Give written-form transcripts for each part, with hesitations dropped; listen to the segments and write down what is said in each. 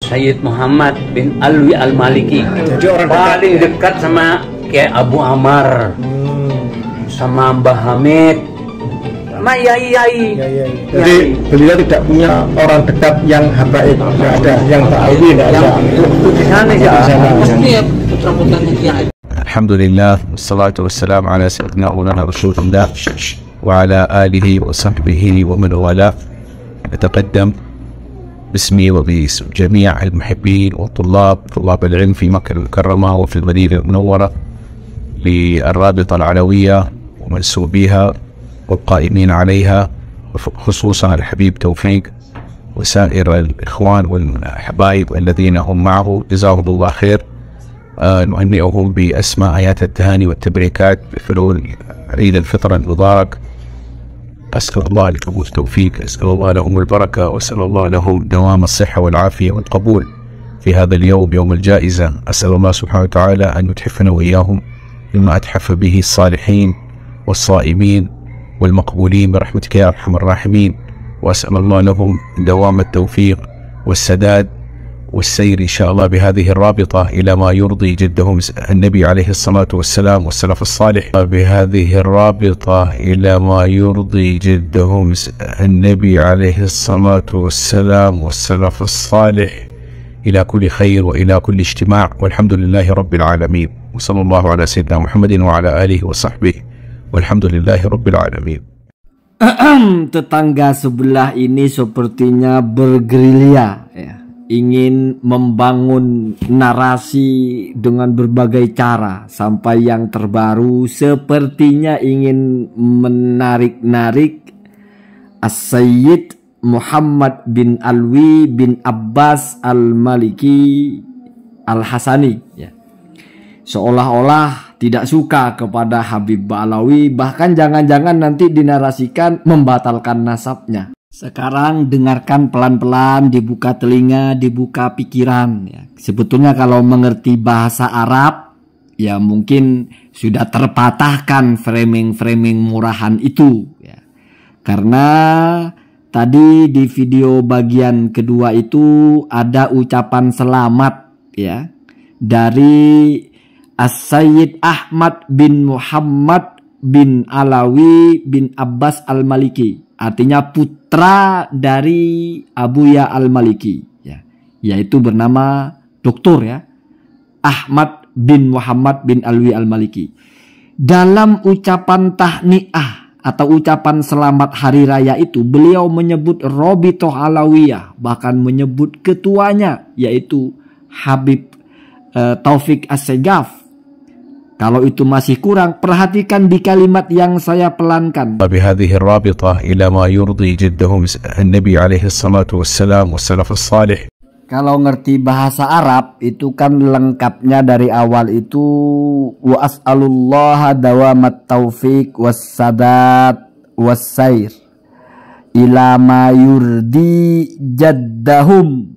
Sayyid Muhammad bin Alwi Al-Maliki. Jadi orang paling dekat sama kayak Abu Ammar, sama Mbah Hamid, sama Yai. Jadi beliau tidak punya orang dekat yang habaib, tidak ada yang ta'awi, tidak ada. Itu di sana ya. Pasti ya putra-putranya Kiai. Alhamdulillah, wassalatu wassalamu ala sayyidina Maulana Rasulullah wa ala alihi wa sahbihi wa man wala. أتقدم باسمي وباسم جميع المحبين طلاب العلم في مكة المكرمة وفي المدينة المنورة للرابطة العلوية ومنسوبيها والقائمين عليها، خصوصا الحبيب توفيق وسائر الإخوان والحبايب الذين هم معه، جزاهم الله خير. نهنئهم بأسماء آيات التهاني والتبريكات بحلول عيد الفطر المبارك. أسأل الله لكم التوفيق، أسأل الله لهم البركة، وأسأل الله لهم دوام الصحة والعافية والقبول في هذا اليوم، يوم الجائزة. أسأل الله سبحانه وتعالى أن يتحفنا وإياهم بما أتحف به الصالحين والصائمين والمقبولين برحمتك يا أرحم الراحمين. وأسأل الله لهم دوام التوفيق والسداد والسير إن شاء الله بهذه الرابطة إلى ما يرضي جدهم النبي عليه الصلاة والسلام والسلف الصالح، بهذه الرابطة إلى ما يرضي جدهم النبي عليه الصلاة والسلام والسلف الصالح، إلى كل خير وإلى كل اجتماع، والحمد لله رب العالمين. وصلى الله على سيدنا محمد وعلى آله وصحبه والحمد لله رب العالمين. Tetangga sebelah ini sepertinya bergerilya ya. Ingin membangun narasi dengan berbagai cara, sampai yang terbaru sepertinya ingin menarik-narik As-Sayyid Muhammad bin Alwi bin Abbas Al-Maliki Al-Hasani ya. Seolah-olah tidak suka kepada Habib Ba'alawi, bahkan jangan-jangan nanti dinarasikan membatalkan nasabnya. Sekarang dengarkan pelan-pelan, dibuka telinga, dibuka pikiran ya. Sebetulnya kalau mengerti bahasa Arab ya mungkin sudah terpatahkan framing-framing murahan itu ya. Karena tadi di video bagian kedua itu ada ucapan selamat ya dari As-Sayyid Ahmad bin Muhammad bin Alawi bin Abbas Al-Maliki, artinya putra dari Abuya Al-Maliki ya, yaitu bernama Doktor ya Ahmad bin Muhammad bin Alwi Al-Maliki. Dalam ucapan tahniah atau ucapan selamat hari raya itu, beliau menyebut Robitoh Alawiyah, bahkan menyebut ketuanya yaitu Habib Taufik As-Segaf. Kalau itu masih kurang, perhatikan di kalimat yang saya pelankan. بهذه الرابطة إلى ما يرضي جدهم النبي عليه الصلاة والسلام والسلف الصالح. Kalau ngerti bahasa Arab itu kan lengkapnya dari awal itu wa as'alullaha dawamat taufiq wassadat wassair ila ma yurdi jaddahum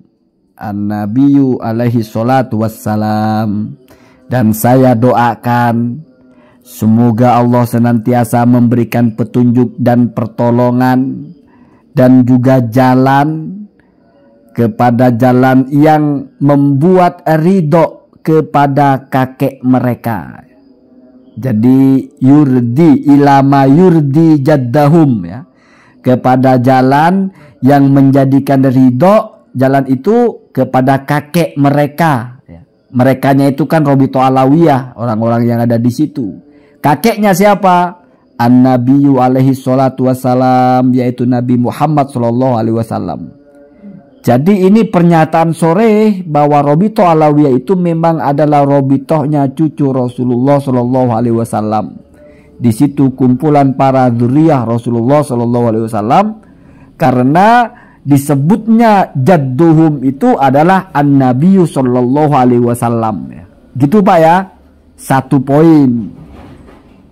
an-nabiyyu alaihi salatu wassalam. Dan saya doakan semoga Allah senantiasa memberikan petunjuk dan pertolongan dan juga jalan kepada jalan yang membuat ridho kepada kakek mereka. Jadi yurdi ilama yurdi jaddahum ya, kepada jalan yang menjadikan ridho, jalan itu kepada kakek mereka. Merekanya itu kan Robito Alawiyah, orang-orang yang ada di situ. Kakeknya siapa? An-Nabiyyu alaihi salatu wassalam, yaitu Nabi Muhammad sallallahu alaihi wasallam. Jadi ini pernyataan sore bahwa Robito Alawiyah itu memang adalah robitohnya cucu Rasulullah sallallahu alaihi wasallam. Di situ kumpulan para dzurriyyah Rasulullah sallallahu alaihi wasallam, karena disebutnya jadduhum itu adalah an-nabiyyu sallallahu alaihi wasallam ya. Gitu Pak ya. Satu poin.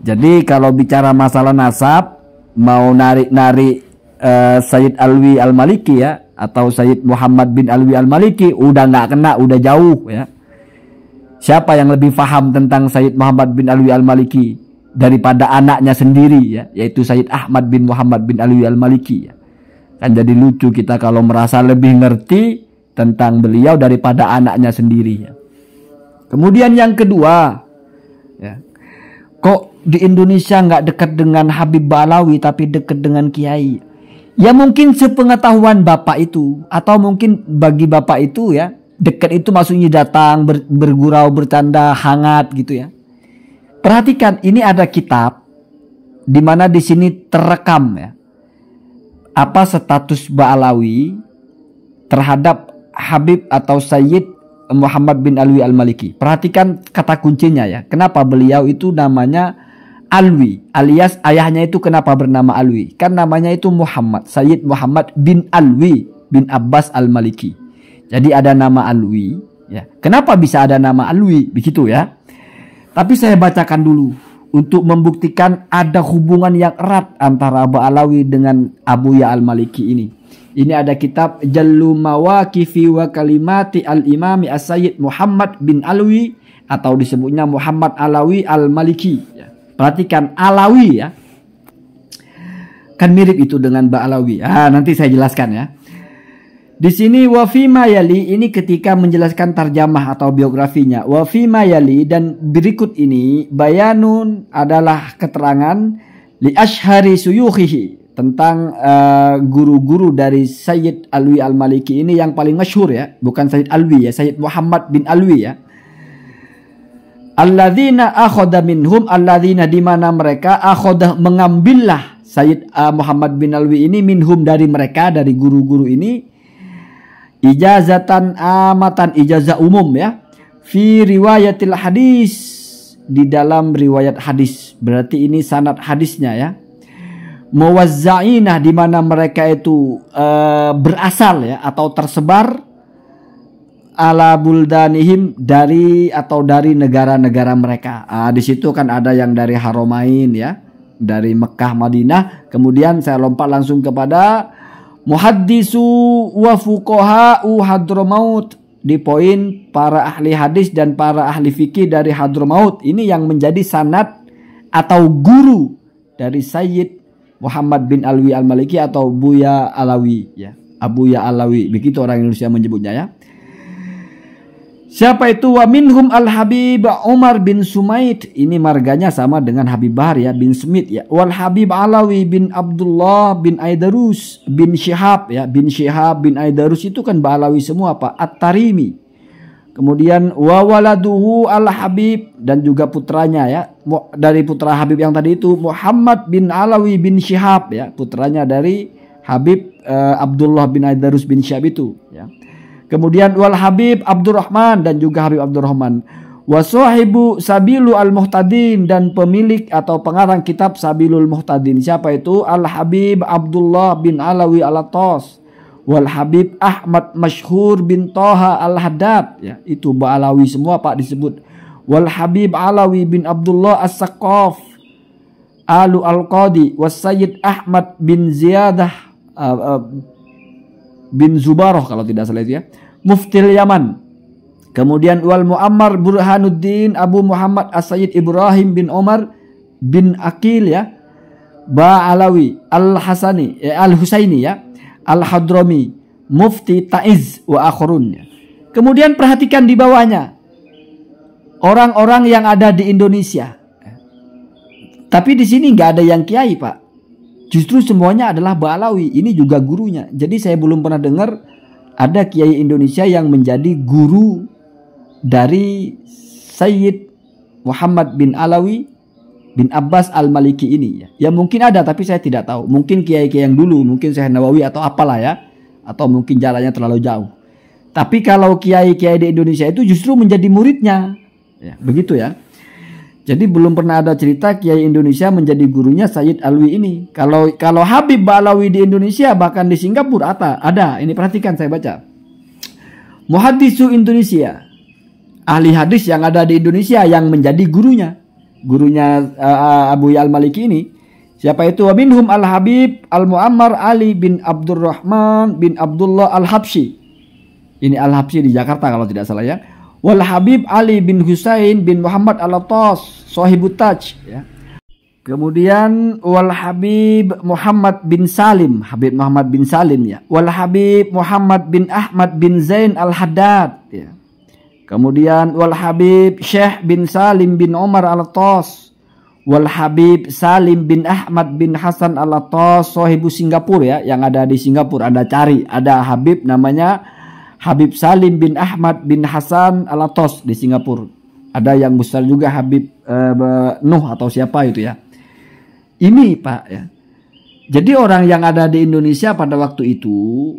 Jadi kalau bicara masalah nasab, mau narik-narik Sayyid Alwi Al-Maliki ya, atau Sayyid Muhammad bin Alwi Al-Maliki, udah nggak kena, udah jauh ya. Siapa yang lebih paham tentang Sayyid Muhammad bin Alwi Al-Maliki daripada anaknya sendiri ya, yaitu Sayyid Ahmad bin Muhammad bin Alwi Al-Maliki ya. Kan jadi lucu kita kalau merasa lebih ngerti tentang beliau daripada anaknya sendiri. Ya. Kemudian yang kedua, ya, kok di Indonesia nggak dekat dengan Habib Ba'alawi tapi dekat dengan Kiai? Ya mungkin sepengetahuan bapak itu, atau mungkin bagi bapak itu ya dekat itu maksudnya datang bergurau bercanda hangat gitu ya. Perhatikan, ini ada kitab di mana di sini terekam ya apa status Ba'alawi terhadap Habib atau Sayyid Muhammad bin Alwi Al-Maliki. Perhatikan kata kuncinya ya. Kenapa beliau itu namanya Alwi, alias ayahnya itu kenapa bernama Alwi? Kan namanya itu Muhammad, Sayyid Muhammad bin Alwi bin Abbas Al-Maliki. Jadi ada nama Alwi ya. Kenapa bisa ada nama Alwi? Begitu ya. Tapi saya bacakan dulu untuk membuktikan ada hubungan yang erat antara Ba'alawi dengan Abuya Al-Maliki ini. Ini ada kitab Jallu Mawaqifi wa Kalimati Al-Imami As-Sayyid Muhammad bin Alwi, atau disebutnya Muhammad Alawi Al-Maliki. Perhatikan Alawi ya. Kan mirip itu dengan Ba'alawi. Nanti saya jelaskan ya. Di sini wa fima yali, ini ketika menjelaskan tarjamah atau biografinya. Wa fima yali, dan berikut ini bayanun adalah keterangan li ashhari suyukhihi, tentang guru-guru dari Sayyid Alwi Al-Maliki ini yang paling masyhur ya, bukan Sayyid Alwi ya, Sayyid Muhammad bin Alwi ya. Alladzina akhoda minhum, alladzina di mana mereka akhoda mengambillah Sayyid Muhammad bin Alwi ini minhum dari mereka, dari guru-guru ini, ijazatan amatan, ijazah umum ya, fi riwayatil hadis, di dalam riwayat hadis, berarti ini sanad hadisnya ya. Muwazza'inah, di mana mereka itu berasal ya atau tersebar ala buldanihim, dari atau dari negara-negara mereka. Di situ kan ada yang dari Haramain ya, dari Mekah, Madinah. Kemudian saya lompat langsung kepada muhaddisu wa fuqaha'u Hadramaut, di poin para ahli hadis dan para ahli fikih dari Hadramaut. Ini yang menjadi sanad atau guru dari Sayyid Muhammad bin Alwi Al-Maliki atau Buya Alawi ya, Abuya Alawi, begitu orang Indonesia menyebutnya ya. Siapa itu? Wa minhum Al-Habib Umar bin Sumaid, ini marganya sama dengan Habib Bahar ya, bin Smith ya. Wal Habib Alawi bin Abdullah bin Aidarus bin Syihab ya, bin Syihab bin Aidarus itu kan Ba'alawi semua Pak, At-Tarimi. Kemudian wa waladuhu Al-Habib, dan juga putranya ya, dari putra Habib yang tadi itu Muhammad bin Alawi bin Syihab ya, putranya dari Habib Abdullah bin Aidarus bin Syihab itu ya. Kemudian wal Habib Abdurrahman, dan juga Habib Abdurrahman. Wa sahibu Sabilu Al-Muhtadin, dan pemilik atau pengarang kitab Sabilul Muhtadin. Siapa itu? Al-Habib Abdullah bin Alawi Al-Attas. Wal Habib Ahmad Masyhur bin Toha Al-Haddad ya, itu Ba'alawi semua Pak disebut. Wal Habib Alawi bin Abdullah As-Saqqaf Alu Al-Qadi. Was Sayyid Ahmad bin Ziyadah bin Zubaroh kalau tidak salah itu ya, Muftil Yaman. Kemudian wal Muammar Burhanuddin Abu Muhammad As-Sayyid Ibrahim bin Omar bin Akil ya, Ba'alawi Al-Hasani Al-Husaini ya, Al-Hadrami, Mufti Taiz wa akhrun. Kemudian perhatikan di bawahnya orang-orang yang ada di Indonesia. Tapi di sini nggak ada yang kiai Pak. Justru semuanya adalah Ba'alawi. Ini juga gurunya. Jadi saya belum pernah dengar ada kiai Indonesia yang menjadi guru dari Sayyid Muhammad bin Alawi bin Abbas Al-Maliki ini ya. Ya mungkin ada tapi saya tidak tahu. Mungkin kiai-kiai yang dulu, mungkin Syekh Nawawi atau apalah ya. Atau mungkin jalannya terlalu jauh. Tapi kalau kiai-kiai di Indonesia itu justru menjadi muridnya. Ya, begitu ya. Jadi belum pernah ada cerita kiai Indonesia menjadi gurunya Sayyid Alwi ini. Kalau Habib Ba'alawi di Indonesia, bahkan di Singapura ada. Ini perhatikan saya baca. Muhaddisu Indonesia, ahli hadis yang ada di Indonesia yang menjadi gurunya Abuya Al-Maliki ini. Siapa itu? Wa minhum Al-Habib Al-Muammar Ali bin Abdurrahman bin Abdullah Al-Habsyi. Ini Al-Habsyi di Jakarta kalau tidak salah ya. Wal Habib Ali bin Husain bin Muhammad Al-Attas Sahibut Taj ya. Kemudian wal Habib Muhammad bin Salim, Habib Muhammad bin Salim ya. Wal Habib Muhammad bin Ahmad bin Zain Al-Haddad ya. Kemudian wal Habib Syekh bin Salim bin Umar Al-Atas. Wal Habib Salim bin Ahmad bin Hasan Al-Atas, sahibu Singapura ya, yang ada di Singapura. Anda cari, ada Habib namanya Habib Salim bin Ahmad bin Hasan Al-Atas di Singapura. Ada yang besar juga Habib Nuh atau siapa itu ya. Ini Pak ya. Jadi orang yang ada di Indonesia pada waktu itu,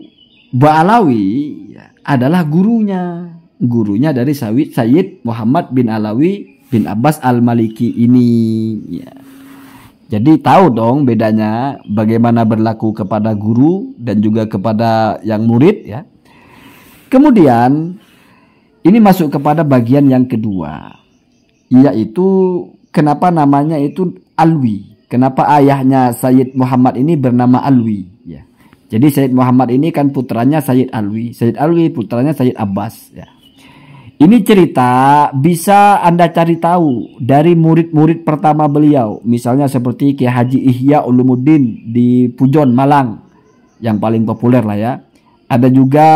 Ba'alawi ya, adalah gurunya. Gurunya dari Sayyid Muhammad bin Alawi bin Abbas Al-Maliki ini ya. Jadi tahu dong bedanya bagaimana berlaku kepada guru dan juga kepada yang murid ya. Kemudian ini masuk kepada bagian yang kedua, yaitu kenapa namanya itu Alwi. Kenapa ayahnya Sayyid Muhammad ini bernama Alwi ya. Jadi Sayyid Muhammad ini kan putranya Sayyid Alwi, Sayyid Alwi putranya Sayyid Abbas ya. Ini cerita bisa Anda cari tahu dari murid-murid pertama beliau. Misalnya seperti Kiai Haji Ihya Ulumuddin di Pujon, Malang, yang paling populer lah ya. Ada juga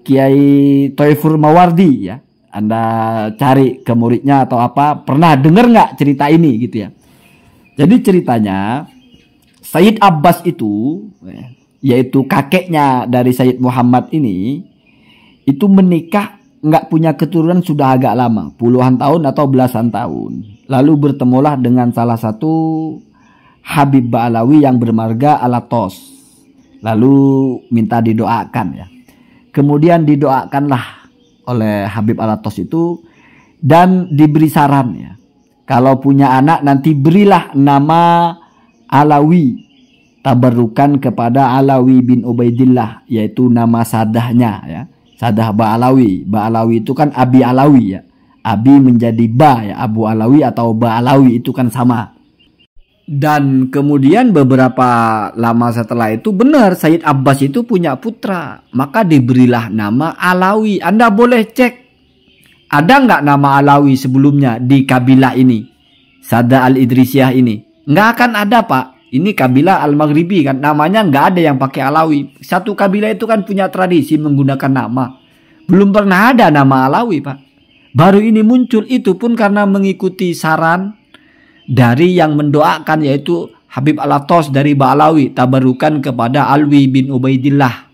Kiai Thaifur Mawardi ya. Anda cari ke muridnya atau apa, pernah dengar nggak cerita ini gitu ya. Jadi ceritanya Sayyid Abbas itu, yaitu kakeknya dari Sayyid Muhammad ini, itu menikah nggak punya keturunan sudah agak lama, puluhan tahun atau belasan tahun. Lalu bertemulah dengan salah satu Habib Ba'alawi yang bermarga Al-Atas. Lalu minta didoakan ya. Kemudian didoakanlah oleh Habib Al-Atas itu dan diberi saran ya. Kalau punya anak nanti berilah nama Alawi, tabarukan kepada Alawi bin Ubaidillah, yaitu nama sadahnya ya. Sadah Ba'alawi. Ba'alawi itu kan Abi Alawi ya. Abi menjadi Ba ya, Abu Alawi atau Ba'alawi itu kan sama. Dan kemudian beberapa lama setelah itu benar Sayyid Abbas itu punya putra, maka diberilah nama Alawi. Anda boleh cek. Ada nggak nama Alawi sebelumnya di kabilah ini? Sada Al-Idrisiyah ini. Nggak akan ada Pak. Ini kabilah Al-Maghribi kan. Namanya nggak ada yang pakai Alawi. Satu kabilah itu kan punya tradisi menggunakan nama. Belum pernah ada nama Alawi Pak. Baru ini muncul, itu pun karena mengikuti saran dari yang mendoakan, yaitu Habib Al-Atas dari Ba'alawi, tabarukan kepada Alwi bin Ubaidillah.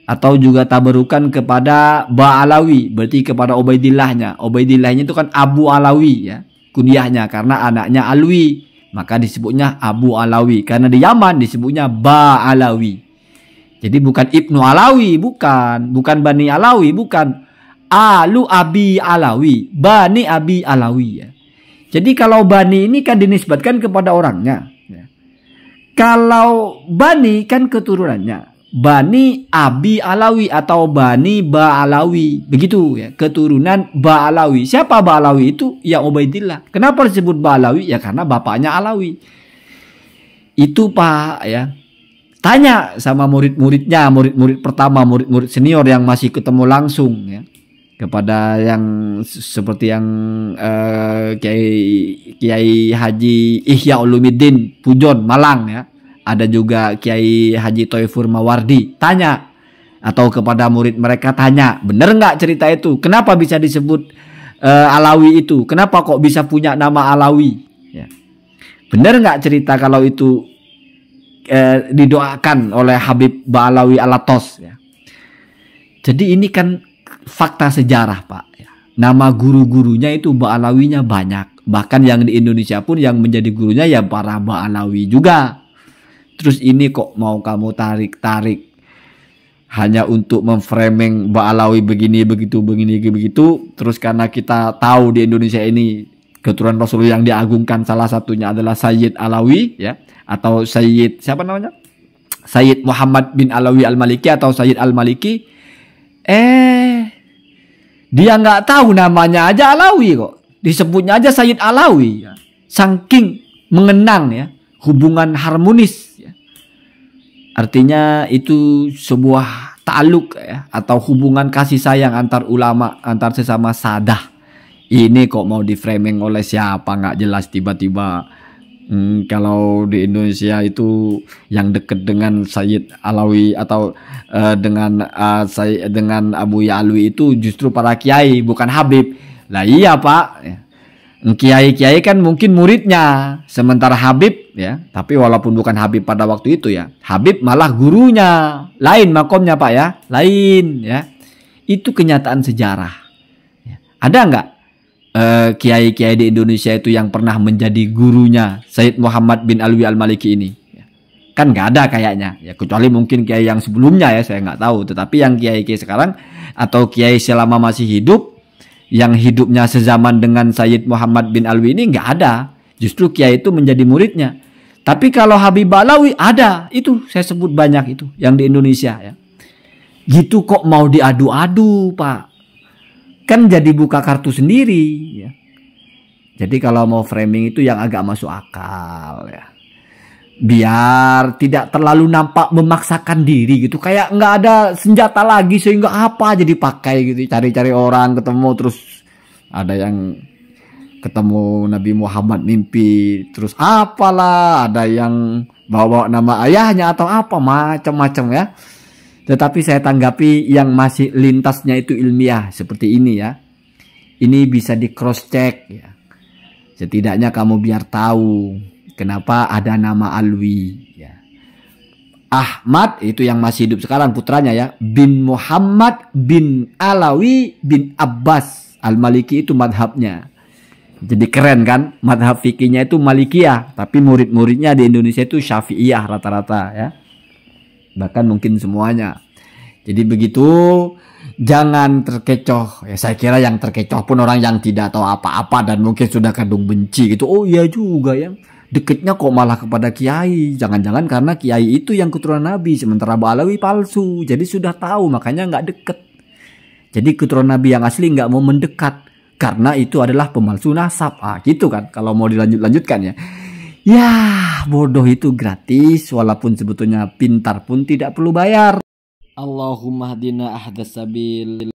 Atau juga tabarukan kepada Ba'alawi, berarti kepada Ubaidillahnya. Ubaidillahnya itu kan Abu Alawi ya, kunyahnya, karena anaknya Alwi, maka disebutnya Abu Alawi. Karena di Yaman disebutnya Ba'alawi. Jadi bukan Ibnu Alawi, bukan Bani Alawi, bukan Alu Abi Alawi, Bani Abi Alawi ya. Jadi kalau Bani ini kan dinisbatkan kepada orangnya ya. Kalau Bani kan keturunannya, Bani Abi Alawi atau Bani Ba'alawi, begitu ya, keturunan Ba'alawi. Siapa Ba'alawi itu? Ya Ubaidillah. Kenapa disebut Ba'alawi? Ya karena bapaknya Alawi. Itu Pak ya. Tanya sama murid-muridnya, murid-murid pertama, murid-murid senior yang masih ketemu langsung ya. Kepada yang seperti yang Kiai Haji Ihya Ulumuddin Pujon, Malang ya. Ada juga Kiai Haji Thaifur Mawardi, tanya. Atau kepada murid mereka tanya, bener nggak cerita itu? Kenapa bisa disebut Alawi itu? Kenapa kok bisa punya nama Alawi? Ya. Bener nggak cerita kalau itu didoakan oleh Habib Ba'alawi Al-Atas? Ya. Jadi ini kan fakta sejarah Pak. Ya. Nama guru-gurunya itu Ba'alawinya banyak. Bahkan yang di Indonesia pun yang menjadi gurunya ya para Ba'alawi juga. Terus ini kok mau kamu tarik-tarik hanya untuk memframing Ba'alawi begini begitu begini begitu. Terus karena kita tahu di Indonesia ini keturunan Rasul yang diagungkan salah satunya adalah Sayyid Alawi ya, atau Sayyid siapa namanya? Sayyid Muhammad bin Alawi Al-Maliki atau Sayyid Al-Maliki. Dia nggak tahu namanya aja Alawi kok. Disebutnya aja Sayyid Alawi ya. Saking mengenang ya, hubungan harmonis. Artinya itu sebuah ta'aluk ya, atau hubungan kasih sayang antar ulama, antar sesama sadah. Ini kok mau di framing oleh siapa nggak jelas tiba-tiba. Kalau di Indonesia itu yang deket dengan Sayyid Alawi atau dengan Abu Ya'alwi itu justru para kiai, bukan Habib. Lah iya Pak, kiai-kiai kan mungkin muridnya, sementara Habib ya, tapi walaupun bukan Habib pada waktu itu ya, Habib malah gurunya, lain makomnya Pak ya, lain ya. Itu kenyataan sejarah. Ada nggak kiai-kiai di Indonesia itu yang pernah menjadi gurunya Sayyid Muhammad bin Alwi Al-Maliki ini? Kan nggak ada kayaknya ya, kecuali mungkin kiai yang sebelumnya ya, saya nggak tahu. Tetapi yang kiai-kiai sekarang atau kiai selama masih hidup yang hidupnya sezaman dengan Sayyid Muhammad bin Alwi ini nggak ada. Justru kiai itu menjadi muridnya. Tapi kalau Habib Alawi ada, itu saya sebut banyak itu yang di Indonesia ya. Gitu kok mau diadu-adu Pak? Kan jadi buka kartu sendiri ya. Jadi kalau mau framing itu yang agak masuk akal ya, biar tidak terlalu nampak memaksakan diri gitu, kayak nggak ada senjata lagi sehingga apa jadi pakai gitu, cari-cari orang ketemu terus ada yang ketemu Nabi Muhammad mimpi terus apalah, ada yang bawa nama ayahnya atau apa macam-macam ya. Tetapi saya tanggapi yang masih lintasnya itu ilmiah seperti ini ya. Ini bisa di cross check ya. Setidaknya kamu biar tahu kenapa ada nama Alwi ya. Ahmad itu yang masih hidup sekarang putranya ya, bin Muhammad bin Alawi bin Abbas Al-Maliki itu madhabnya. Jadi keren kan, madhab fikihnya itu Malikiyah, tapi murid-muridnya di Indonesia itu Syafi'iyah rata-rata ya. Bahkan mungkin semuanya. Jadi begitu, jangan terkecoh ya. Saya kira yang terkecoh pun orang yang tidak tahu apa-apa dan mungkin sudah kadung benci gitu. Oh iya juga ya, deketnya kok malah kepada kiai. Jangan-jangan karena kiai itu yang keturunan Nabi, sementara Abu Alawi palsu. Jadi sudah tahu, makanya nggak deket. Jadi keturunan Nabi yang asli nggak mau mendekat karena itu adalah pemalsu nasab. Gitu kan kalau mau dilanjutkan ya. Ya, bodoh itu gratis, walaupun sebetulnya pintar pun tidak perlu bayar. Allahumma hadina ahdas sabil.